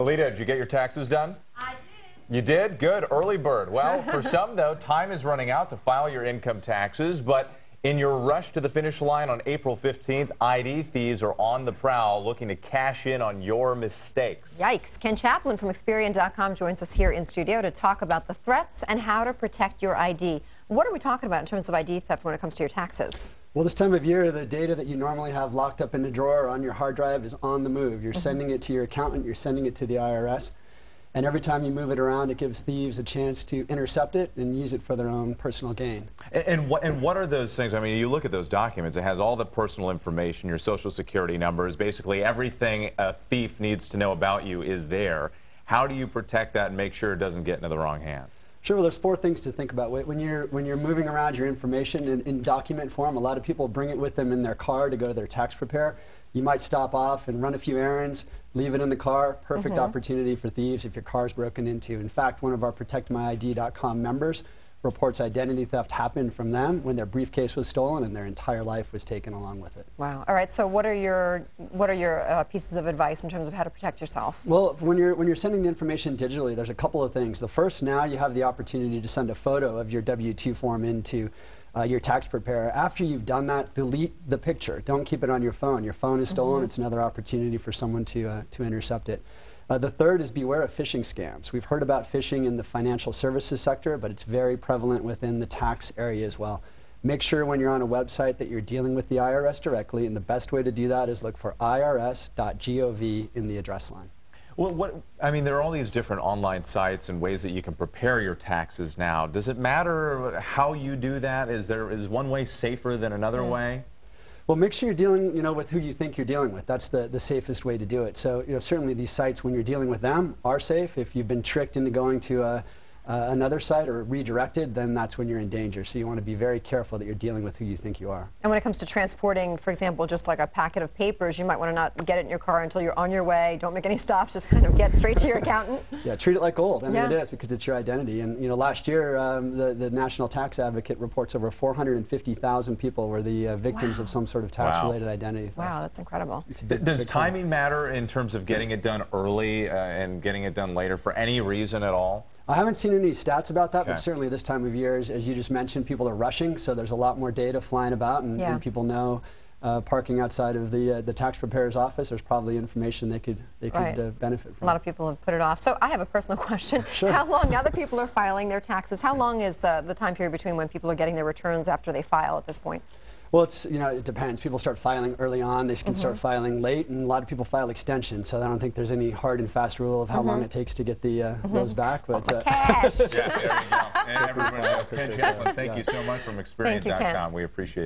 Alita, did you get your taxes done? I did. You did? Good. Early bird. Well, for some, though, time is running out to file your income taxes, but in your rush to the finish line on April 15th, ID thieves are on the prowl looking to cash in on your mistakes. Yikes. Ken Chaplin from Experian.com joins us here in studio to talk about the threats and how to protect your ID. What are we talking about in terms of ID theft when it comes to your taxes? Well, this time of year, the data that you normally have locked up in a drawer on your hard drive is on the move. You're sending it to your accountant, you're sending it to the IRS, and every time you move it around, it gives thieves a chance to intercept it and use it for their own personal gain. And what are those things? I mean, you look at those documents, it has all the personal information, your social security numbers, basically everything a thief needs to know about you is there. How do you protect that and make sure it doesn't get into the wrong hands? Sure, well, there's four things to think about. When you're moving around your information in document form, a lot of people bring it with them in their car to go to their tax preparer. You might stop off and run a few errands, leave it in the car. Perfect opportunity for thieves if your car's broken into. In fact, one of our ProtectMyID.com members reports identity theft happened from them when their briefcase was stolen and their entire life was taken along with it. Wow. All right. So what are your pieces of advice in terms of how to protect yourself? Well, when you're sending the information digitally, there's a couple of things. The first, now you have the opportunity to send a photo of your W-2 form into your tax preparer. After you've done that, delete the picture. Don't keep it on your phone. Your phone is stolen. It's another opportunity for someone to intercept it. The third is beware of phishing scams. We've heard about phishing in the financial services sector, but it's very prevalent within the tax area as well. Make sure when you're on a website that you're dealing with the IRS directly, and the best way to do that is look for irs.gov in the address line. Well, I mean, there are all these different online sites and ways that you can prepare your taxes now. Does it matter how you do that? Is one way safer than another way? Well, make sure you're dealing, with who you think you're dealing with. That's the safest way to do it. So, certainly these sites, when you're dealing with them, are safe. If you've been tricked into going to another site or redirected, then that's when you're in danger. So you want to be very careful that you're dealing with who you think you are. And when it comes to transporting, for example, just like a packet of papers, you might want to not get it in your car until you're on your way. Don't make any stops. Just kind of get straight to your accountant. Yeah, treat it like gold. I mean, it is, because it's your identity. And, last year, the National Tax Advocate reports over 450,000 people were the victims of some sort of tax-related identity theft. Wow, that's incredible. Does timing matter in terms of getting it done early and getting it done later for any reason at all? I haven't seen any stats about that, but certainly this time of year, as you just mentioned, people are rushing, so there's a lot more data flying about, and people know parking outside of the tax preparer's office, there's probably information they could benefit from. A lot of people have put it off. So I have a personal question. Sure. How long, now that people are filing their taxes, how long is the time period between when people are getting their returns after they file at this point? Well, it depends. People start filing early on. They can start filing late, and a lot of people file extensions. So I don't think there's any hard and fast rule of how long it takes to get the those back. But cash. Yeah, there you go. And everyone else, Ken Chaplin, thank you so much from Experian.com. We appreciate it.